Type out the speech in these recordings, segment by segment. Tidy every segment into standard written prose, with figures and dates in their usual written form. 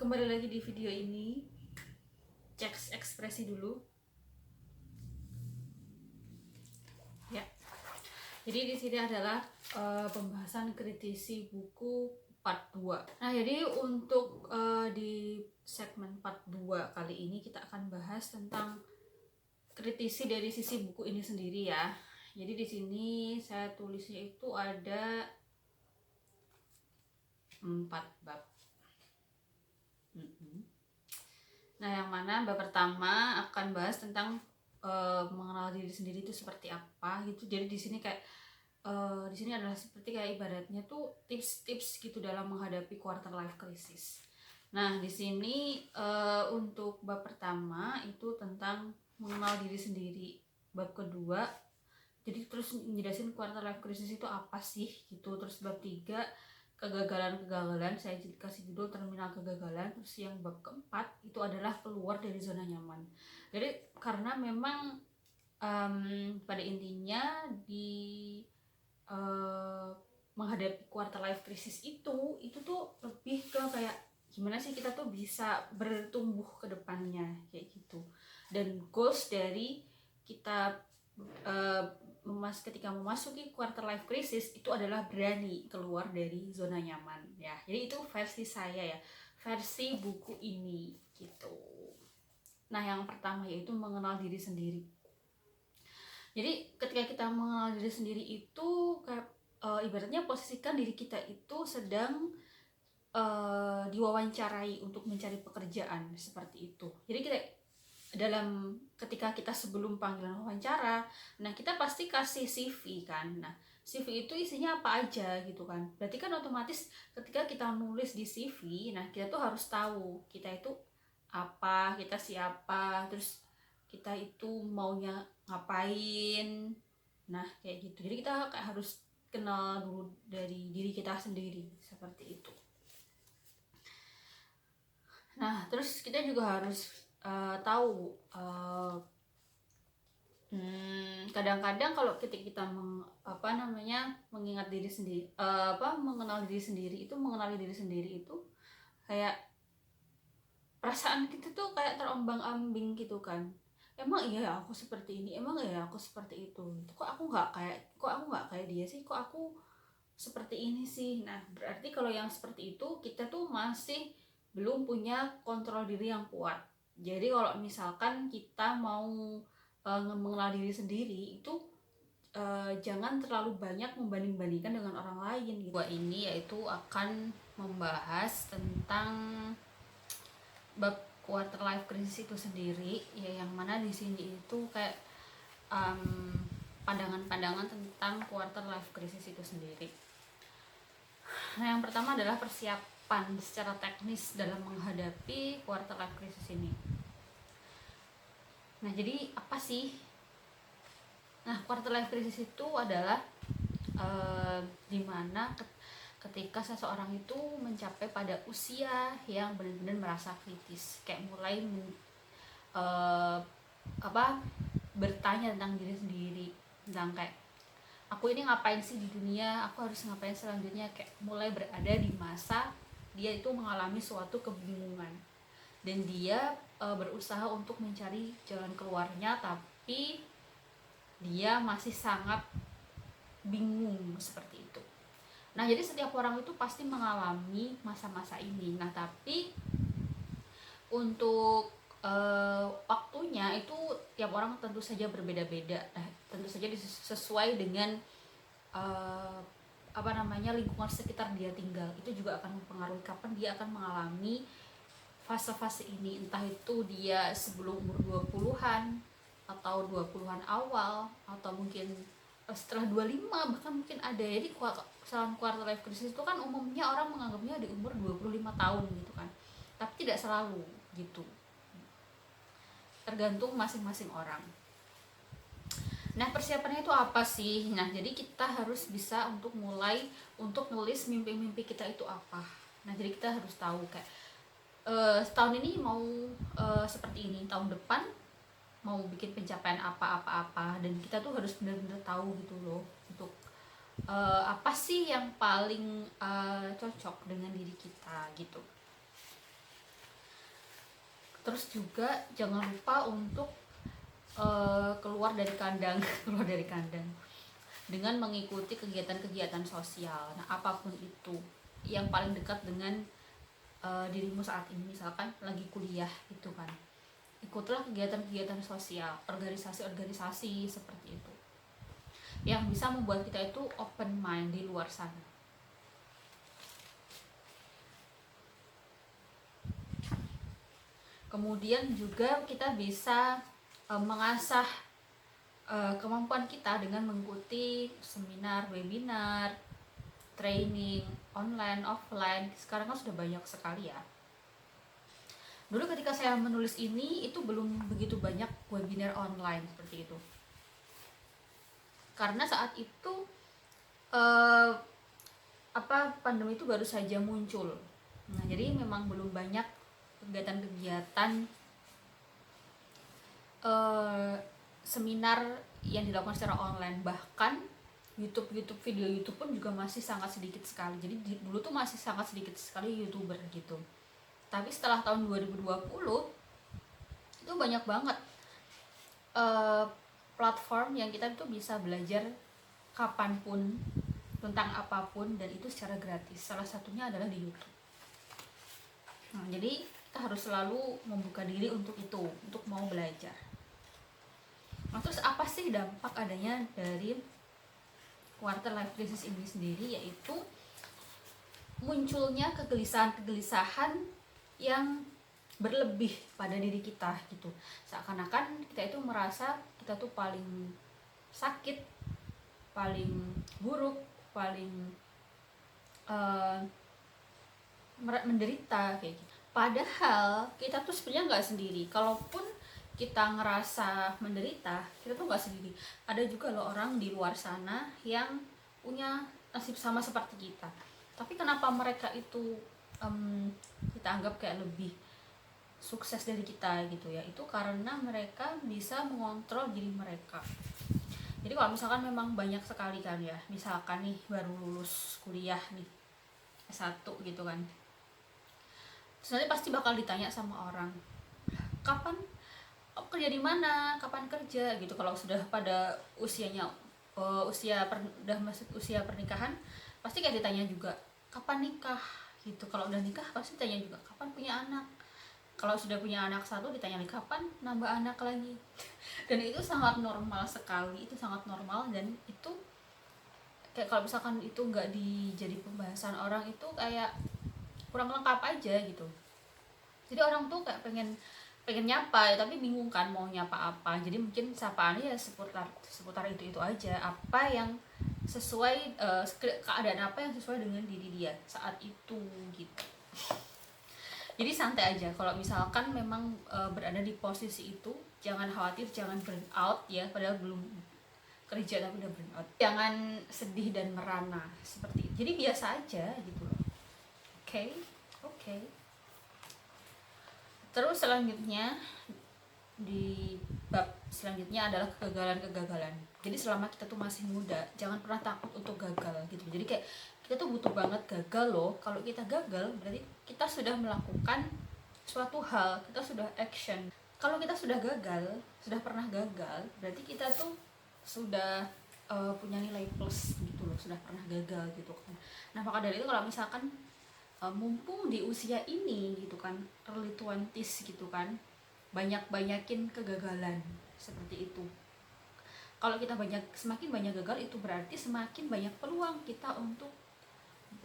Kembali lagi di video ini. Cek ekspresi dulu. Ya. Jadi di sini adalah pembahasan kritisi buku part 2. Nah, jadi untuk di segmen part 2 kali ini kita akan bahas tentang kritisi dari sisi buku ini sendiri ya. Jadi di sini saya tulisnya itu ada 4 bab. Nah, yang mana bab pertama akan bahas tentang mengenal diri sendiri itu seperti apa gitu. Jadi di sini kayak di sini adalah seperti kayak ibaratnya tuh tips-tips gitu dalam menghadapi quarter life crisis. Nah, di sini untuk bab pertama itu tentang mengenal diri sendiri. Bab kedua jadi terus menjelasin quarter life crisis itu apa sih gitu. Terus bab 3 kegagalan, saya kasih judul terminal kegagalan. Terus yang bab keempat itu adalah keluar dari zona nyaman. Jadi karena memang pada intinya di menghadapi quarter life crisis itu tuh lebih ke kayak gimana sih kita tuh bisa bertumbuh ke depannya kayak gitu. Dan goals dari kita ketika memasuki quarter life crisis itu adalah berani keluar dari zona nyaman ya. Jadi itu versi saya ya, versi buku ini gitu. Nah, yang pertama yaitu mengenal diri sendiri. Jadi ketika kita mengenal diri sendiri itu kayak ibaratnya posisikan diri kita itu sedang diwawancarai untuk mencari pekerjaan seperti itu. Jadi kita ketika kita sebelum panggilan wawancara, nah kita pasti kasih CV kan. Nah, CV itu isinya apa aja gitu kan. Berarti kan otomatis ketika kita nulis di CV, nah kita tuh harus tahu kita itu apa, kita siapa, terus kita itu maunya ngapain. Nah, kayak gitu. Jadi kita kayak harus kenal dulu dari diri kita sendiri seperti itu. Nah, terus kita juga harus tahu kadang-kadang kalau ketika kita mengingat diri sendiri, mengenal diri sendiri itu kayak perasaan kita tuh kayak terombang-ambing gitu kan. Emang iya aku seperti ini, emang iya aku seperti itu. Kok aku nggak kayak dia sih, kok aku seperti ini sih. Nah, berarti kalau yang seperti itu kita tuh masih belum punya kontrol diri yang kuat. Jadi kalau misalkan kita mau mengenal diri sendiri itu jangan terlalu banyak membanding-bandingkan dengan orang lain gitu. Ini yaitu akan membahas tentang bab quarter life crisis itu sendiri ya, yang mana di sini itu kayak pandangan-pandangan tentang quarter life crisis itu sendiri. Nah, yang pertama adalah persiapan secara teknis dalam menghadapi quarter life crisis ini. Nah, jadi apa sih? Nah, quarter life crisis itu adalah dimana ketika seseorang itu mencapai pada usia yang benar-benar merasa kritis, kayak mulai bertanya tentang diri sendiri, tentang kayak aku ini ngapain sih di dunia, aku harus ngapain selanjutnya, kayak mulai berada di masa dia itu mengalami suatu kebingungan dan dia berusaha untuk mencari jalan keluarnya, tapi dia masih sangat bingung seperti itu. Nah, jadi setiap orang itu pasti mengalami masa-masa ini. Nah, tapi untuk waktunya itu tiap orang tentu saja berbeda-beda. Nah, tentu saja sesuai dengan lingkungan sekitar dia tinggal. Itu juga akan mempengaruhi kapan dia akan mengalami fase-fase ini, entah itu dia sebelum umur 20-an atau 20-an awal, atau mungkin setelah 25, bahkan mungkin ada. Jadi kesalahan quarter life crisis itu kan umumnya orang menganggapnya di umur 25 tahun gitu kan, tapi tidak selalu gitu, tergantung masing-masing orang. Nah, persiapannya itu apa sih? Nah, jadi kita harus bisa untuk mulai untuk nulis mimpi-mimpi kita itu apa. Nah, jadi kita harus tahu kayak setahun ini mau seperti ini, tahun depan mau bikin pencapaian apa, dan kita tuh harus benar-benar tahu gitu loh untuk apa sih yang paling cocok dengan diri kita gitu. Terus juga jangan lupa untuk keluar dari kandang keluar dari kandang dengan mengikuti kegiatan-kegiatan sosial. Nah, apapun itu yang paling dekat dengan dirimu saat ini, misalkan lagi kuliah gitu kan, ikutlah kegiatan-kegiatan sosial, organisasi-organisasi seperti itu yang bisa membuat kita itu open mind di luar sana. Kemudian juga kita bisa mengasah kemampuan kita dengan mengikuti seminar, webinar, training online, offline. Sekarang kan sudah banyak sekali ya. Dulu ketika saya menulis ini itu belum begitu banyak webinar online seperti itu. Karena saat itu pandemi itu baru saja muncul. Nah, jadi memang belum banyak kegiatan-kegiatan seminar yang dilakukan secara online. Bahkan video YouTube pun juga masih sangat sedikit sekali. Jadi dulu tuh masih sangat sedikit sekali YouTuber gitu. Tapi setelah tahun 2020 itu banyak banget platform yang kita tuh bisa belajar kapanpun tentang apapun, dan itu secara gratis. Salah satunya adalah di YouTube. Nah, jadi kita harus selalu membuka diri untuk itu, untuk mau belajar. Nah, terus apa sih dampak adanya dari quarter life crisis ini sendiri? Yaitu munculnya kegelisahan yang berlebih pada diri kita gitu. Seakan-akan kita itu merasa kita tuh paling sakit, paling buruk, paling menderita kayak gitu. Padahal kita tuh sebenarnya nggak sendiri. Kalaupun kita ngerasa menderita, kita tuh nggak sendiri. Ada juga loh orang di luar sana yang punya nasib sama seperti kita. Tapi kenapa mereka itu kita anggap kayak lebih sukses dari kita gitu ya? Itu karena mereka bisa mengontrol diri mereka. Jadi kalau misalkan memang banyak sekali kan ya, misalkan nih baru lulus kuliah nih S1 gitu kan, terus nanti pasti bakal ditanya sama orang, kapan kerja di mana, kapan kerja gitu. Kalau sudah pada usianya udah masuk usia pernikahan, pasti kayak ditanya juga kapan nikah gitu. Kalau udah nikah pasti ditanya juga kapan punya anak. Kalau sudah punya anak satu ditanya lagi kapan nambah anak lagi. Dan itu sangat normal sekali, itu sangat normal. Dan itu kayak kalau misalkan itu nggak dijadi pembahasan orang, itu kayak kurang lengkap aja gitu. Jadi orang tuh kayak pengen nyapa ya, tapi bingung kan mau nyapa apa. Jadi mungkin sapaannya ya seputar itu aja, apa yang sesuai keadaan apa yang sesuai dengan diri dia saat itu gitu. Jadi santai aja kalau misalkan memang berada di posisi itu. Jangan khawatir, jangan burn out ya, padahal belum kerja tapi udah burn out. Jangan sedih dan merana seperti itu. Jadi biasa aja gitu loh. Oke. Terus selanjutnya, di bab selanjutnya adalah kegagalan. Jadi selama kita tuh masih muda, jangan pernah takut untuk gagal gitu. Jadi kayak kita tuh butuh banget gagal loh. Kalau kita gagal berarti kita sudah melakukan suatu hal, kita sudah action. Kalau kita sudah gagal, sudah pernah gagal, berarti kita tuh sudah punya nilai plus gitu loh, sudah pernah gagal gitu kan. Nah, maka dari itu kalau misalkan mumpung di usia ini gitu kan, early 20s gitu kan, banyakin kegagalan seperti itu. Kalau kita semakin banyak gagal, itu berarti semakin banyak peluang kita untuk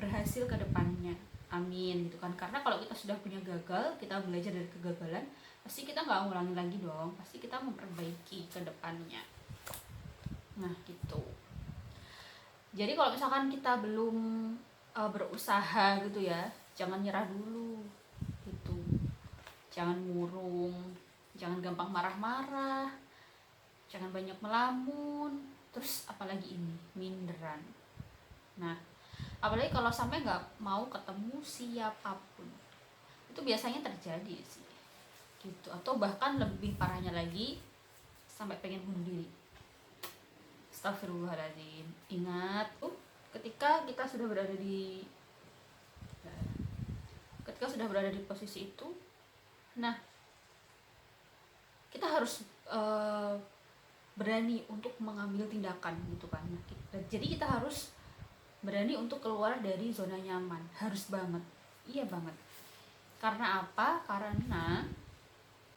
berhasil ke depannya. Amin gitu kan. Karena kalau kita sudah punya gagal, kita belajar dari kegagalan, pasti kita nggak ngulangi lagi dong, pasti kita memperbaiki ke depannya. Nah gitu. Jadi kalau misalkan kita belum berusaha gitu ya, jangan nyerah dulu gitu. Jangan murung, jangan gampang marah-marah, jangan banyak melamun, terus apalagi ini minderan. Nah, apalagi kalau sampai nggak mau ketemu siapapun, itu biasanya terjadi sih gitu. Atau bahkan lebih parahnya lagi, sampai pengen bunuh diri. Astagfirullahaladzim. Ingat, ketika kita sudah berada di posisi itu, nah kita harus berani untuk mengambil tindakan gitu kan. Jadi kita harus berani untuk keluar dari zona nyaman, harus banget, iya banget. Karena apa? Karena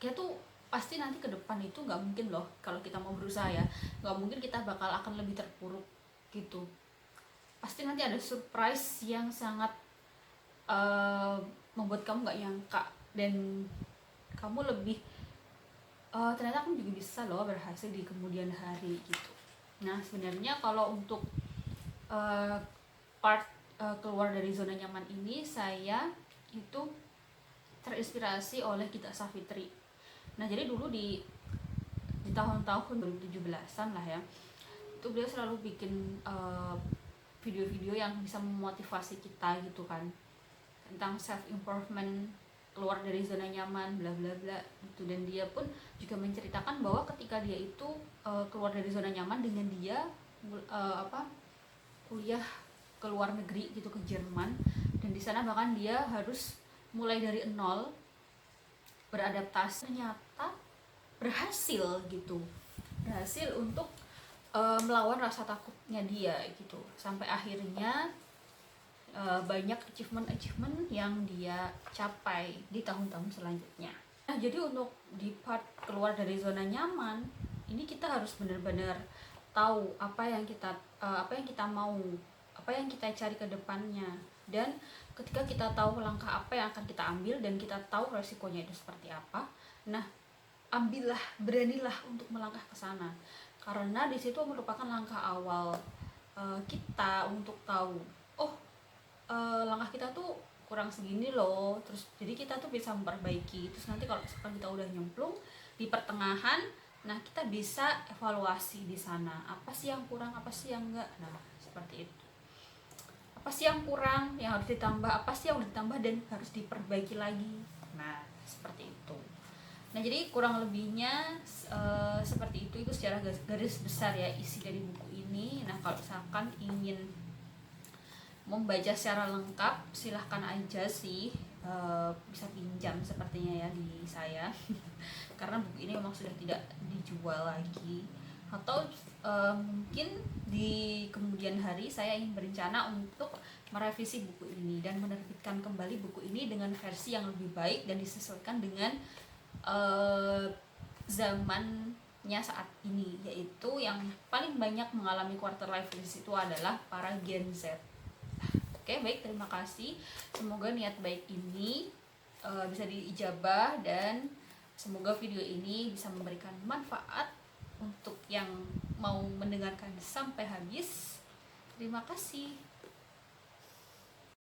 kita tuh pasti nanti ke depan itu nggak mungkin loh, kalau kita mau berusaha ya, nggak mungkin kita bakal akan lebih terpuruk gitu. Pasti nanti ada surprise yang sangat membuat kamu nggak nyangka, dan kamu lebih ternyata kamu juga bisa loh berhasil di kemudian hari gitu. Nah sebenarnya kalau untuk part keluar dari zona nyaman ini, saya itu terinspirasi oleh Gita Savitri. Nah jadi dulu di tahun-tahun 2017-an lah ya, itu beliau selalu bikin video-video yang bisa memotivasi kita gitu kan, tentang self improvement, keluar dari zona nyaman, bla bla bla gitu. Dan dia pun juga menceritakan bahwa ketika dia itu keluar dari zona nyaman dengan dia kuliah ke luar negeri gitu, ke Jerman, dan di sana bahkan dia harus mulai dari nol beradaptasi, ternyata berhasil gitu, berhasil untuk melawan rasa takutnya dia gitu, sampai akhirnya banyak achievement yang dia capai di tahun-tahun selanjutnya. Nah jadi untuk di part keluar dari zona nyaman ini, kita harus benar-benar tahu apa yang kita mau, apa yang kita cari ke depannya. Dan ketika kita tahu langkah apa yang akan kita ambil dan kita tahu resikonya itu seperti apa, nah ambillah, beranilah untuk melangkah ke sana, karena di situ merupakan langkah awal kita untuk tahu, oh langkah kita tuh kurang segini loh, terus jadi kita tuh bisa memperbaiki. Terus nanti kalau misalkan kita udah nyemplung di pertengahan, nah kita bisa evaluasi di sana, apa sih yang kurang, apa sih yang enggak. Nah seperti itu, apa sih yang kurang, yang harus ditambah, apa sih yang harus ditambah dan harus diperbaiki lagi. Nah seperti itu. Nah jadi kurang lebihnya seperti itu secara garis besar ya isi dari buku ini. Nah kalau misalkan ingin membaca secara lengkap silahkan aja sih, bisa pinjam sepertinya ya di saya karena buku ini memang sudah tidak dijual lagi. Atau mungkin di kemudian hari saya ingin berencana untuk merevisi buku ini dan menerbitkan kembali buku ini dengan versi yang lebih baik dan disesuaikan dengan zamannya saat ini, yaitu yang paling banyak mengalami quarter life crisis itu adalah para Gen Z. Oke, baik, terima kasih. Semoga niat baik ini bisa diijabah, dan semoga video ini bisa memberikan manfaat untuk yang mau mendengarkan sampai habis. Terima kasih.